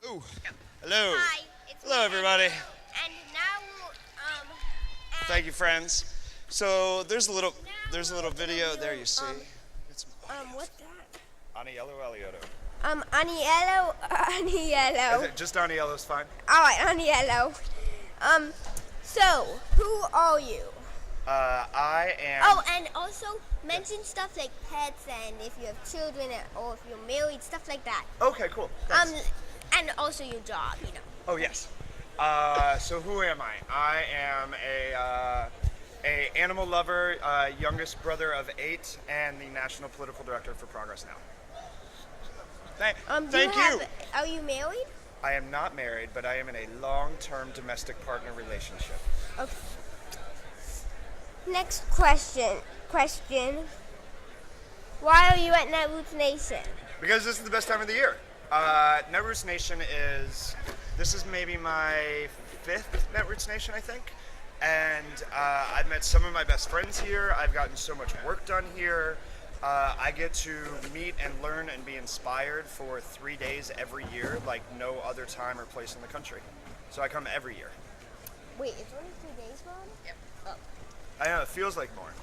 Ooh. Hello. Hi, it's Hello, me, everybody. And now Thank you, friends. So there's a little video there. You see. It's what's that? Aniello Alioto. Aniello. Just Aniello's fine. All right, Aniello. So who are you? I am. Oh, and also mention stuff like pets and if you have children or if you're married, stuff like that. Okay, cool. Thanks. And also your job, you know. Oh yes. So who am I? I am a animal lover, youngest brother of 8, and the national political director for Progress Now. Thank you. Are you married? I am not married, but I am in a long-term domestic partner relationship. Okay. Next question. Why are you at Netroots Nation? Because this is the best time of the year. Netroots Nation this is maybe my 5th Netroots Nation, I think. And I've met some of my best friends here. I've gotten so much work done here. I get to meet and learn and be inspired for 3 days every year, like no other time or place in the country. So I come every year. Wait, it's only 3 days, Mom? Yep. Oh. I know, it feels like more.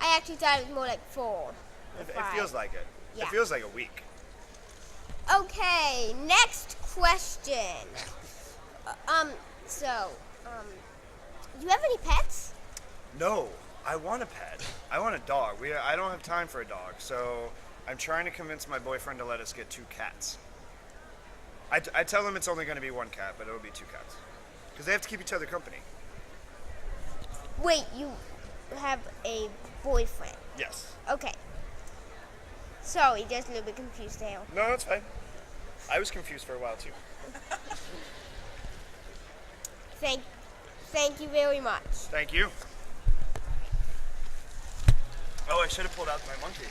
I actually thought it was more like 4. It feels like it. Yeah. It feels like a week. Okay, next question. Do you have any pets? No, I want a pet. I want a dog. I don't have time for a dog, so I'm trying to convince my boyfriend to let us get 2 cats. I tell him it's only going to be 1 cat, but it'll be 2 cats. Because they have to keep each other company. Wait, you have a boyfriend? Yes. Okay. Sorry, just a little bit confused there. No, that's fine. I was confused for a while, too. Thank you very much. Thank you. Oh, I should have pulled out my monkey.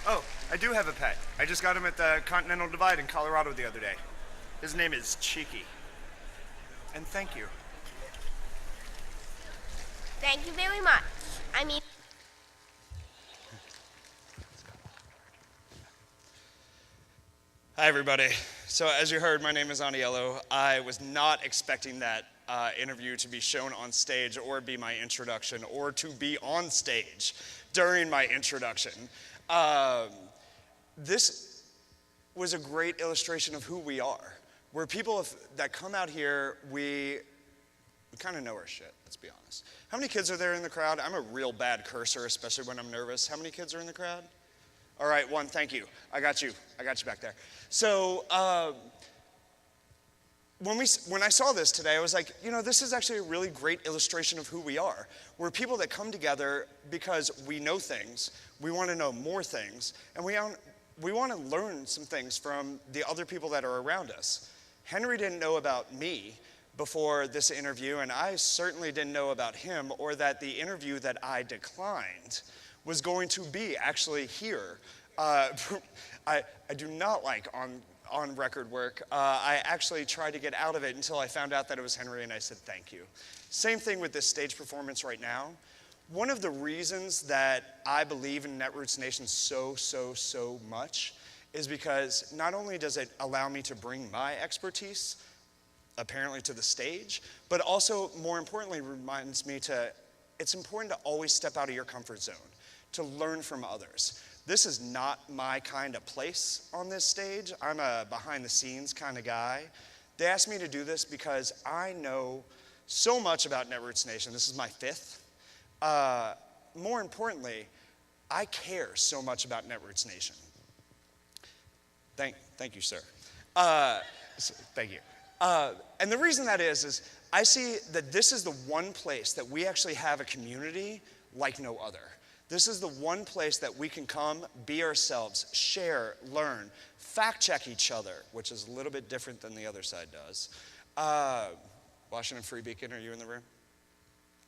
Oh, I do have a pet. I just got him at the Continental Divide in Colorado the other day. His name is Cheeky. And thank you. Thank you very much. Hi, everybody. So as you heard, my name is Aniello. I was not expecting that interview to be shown on stage or be my introduction or to be on stage during my introduction. This was a great illustration of who we are. We're people that come out here, we kind of know our shit, let's be honest. How many kids are there in the crowd? I'm a real bad cursor, especially when I'm nervous. How many kids are in the crowd? All right, 1, thank you. I got you back there. So when I saw this today, I was like, you know, this is actually a really great illustration of who we are. We're people that come together because we know things, we want to know more things, and we want to learn some things from the other people that are around us. Henry didn't know about me before this interview, and I certainly didn't know about him or that the interview that I declined was going to be actually here. I do not like on record work. I actually tried to get out of it until I found out that it was Henry, and I said thank you. Same thing with this stage performance right now. One of the reasons that I believe in Netroots Nation so much is because not only does it allow me to bring my expertise apparently to the stage, but also more importantly reminds me it's important to always step out of your comfort zone, to learn from others. This is not my kind of place on this stage. I'm a behind the scenes kind of guy. They asked me to do this because I know so much about Netroots Nation. This is my 5th. More importantly, I care so much about Netroots Nation. Thank you, sir. Thank you. And the reason that is I see that this is the one place that we actually have a community like no other. This is the one place that we can come, be ourselves, share, learn, fact check each other, which is a little bit different than the other side does. Washington Free Beacon, are you in the room?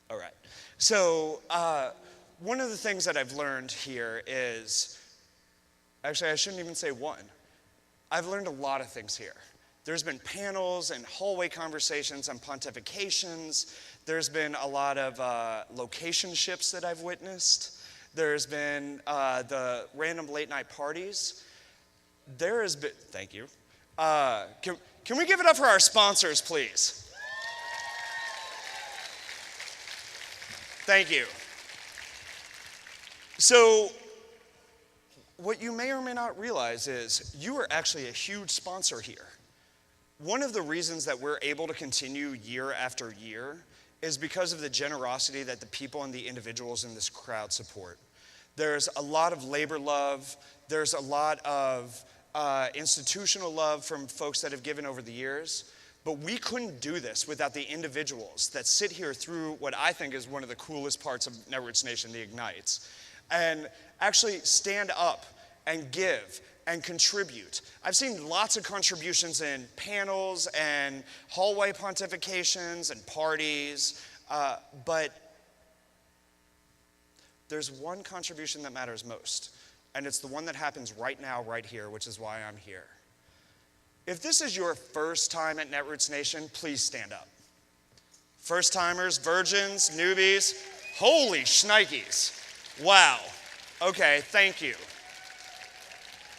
All right. So one of the things that I've learned here is, actually I shouldn't even say one. I've learned a lot of things here. There's been panels and hallway conversations on pontifications. There's been a lot of location ships that I've witnessed. There's been the random late night parties. there has been, thank you. Can we give it up for our sponsors, please? Thank you. So, what you may or may not realize is you are actually a huge sponsor here. One of the reasons that we're able to continue year after year is because of the generosity that the people and the individuals in this crowd support. There's a lot of labor love. There's a lot of institutional love from folks that have given over the years. But we couldn't do this without the individuals that sit here through what I think is one of the coolest parts of Netroots Nation, the Ignites, and actually stand up and give and contribute. I've seen lots of contributions in panels and hallway pontifications and parties, but there's one contribution that matters most, and it's the one that happens right now, right here, which is why I'm here. If this is your first time at Netroots Nation, please stand up. First timers, virgins, newbies, holy shnikes. Wow. Okay, thank you.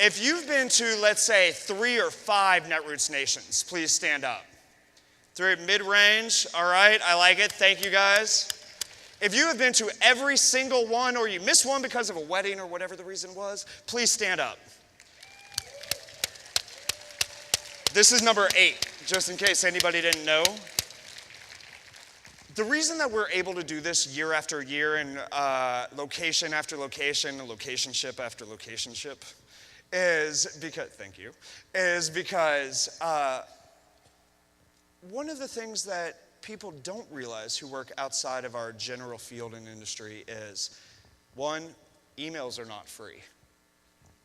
If you've been to, let's say, 3 or 5 Netroots Nations, please stand up. 3 mid-range, all right, I like it, thank you guys. If you have been to every single one or you missed one because of a wedding or whatever the reason was, please stand up. This is number 8, just in case anybody didn't know. The reason that we're able to do this year after year and location after location, locationship after locationship, is because one of the things that people don't realize who work outside of our general field and industry is, 1, emails are not free.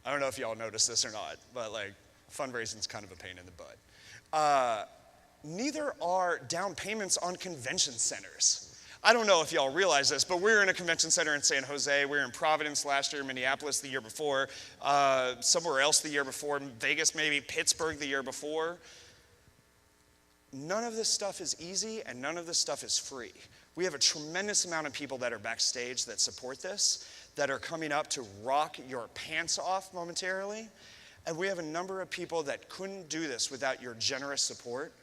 I don't know if y'all noticed this or not, but like fundraising's kind of a pain in the butt. Neither are down payments on convention centers. I don't know if y'all realize this, but we're in a convention center in San Jose. We were in Providence last year, Minneapolis the year before, somewhere else the year before, Vegas maybe, Pittsburgh the year before. None of this stuff is easy and none of this stuff is free. We have a tremendous amount of people that are backstage that support this, that are coming up to rock your pants off momentarily. And we have a number of people that couldn't do this without your generous support.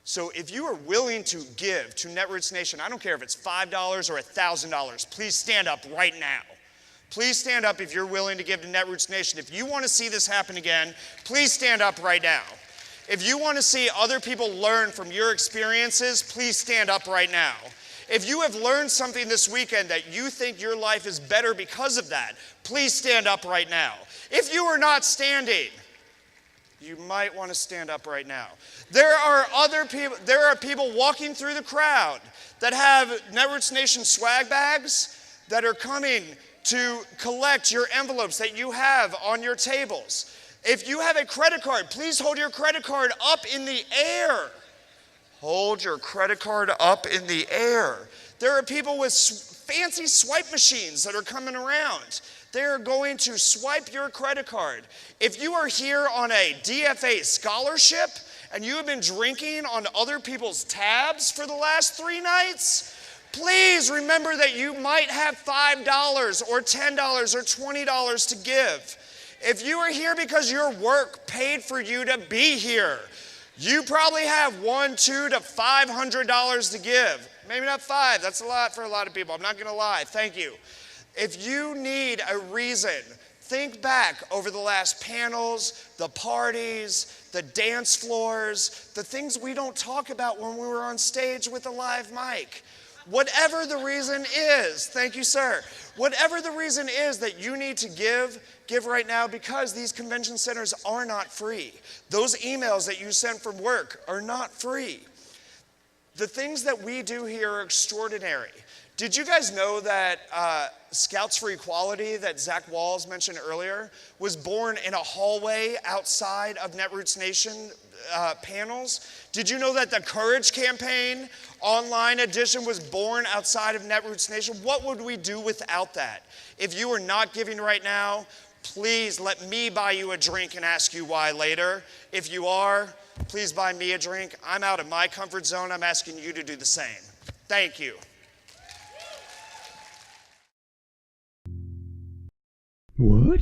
So if you are willing to give to Netroots Nation, I don't care if it's $5 or $1,000, please stand up right now. Please stand up if you're willing to give to Netroots Nation. If you want to see this happen again, please stand up right now. If you want to see other people learn from your experiences, please stand up right now. If you have learned something this weekend that you think your life is better because of that, please stand up right now. If you are not standing, you might want to stand up right now. There are people walking through the crowd that have Netroots Nation swag bags that are coming to collect your envelopes that you have on your tables. If you have a credit card, please hold your credit card up in the air. Hold your credit card up in the air. There are people with fancy swipe machines that are coming around. They're going to swipe your credit card. If you are here on a DFA scholarship and you have been drinking on other people's tabs for the last 3 nights, please remember that you might have $5 or $10 or $20 to give. If you are here because your work paid for you to be here, you probably have $100, $200 to $500 to give. Maybe not 5, that's a lot for a lot of people, I'm not gonna lie, thank you. If you need a reason, think back over the last panels, the parties, the dance floors, the things we don't talk about when we were on stage with a live mic. Whatever the reason is, thank you, sir. Whatever the reason is that you need to give right now, because these convention centers are not free. Those emails that you sent from work are not free. The things that we do here are extraordinary. Did you guys know that Scouts for Equality that Zach Walls mentioned earlier was born in a hallway outside of Netroots Nation panels? Did you know that the Courage Campaign online edition was born outside of Netroots Nation? What would we do without that? If you are not giving right now, please let me buy you a drink and ask you why later. If you are, please buy me a drink. I'm out of my comfort zone. I'm asking you to do the same. Thank you. What?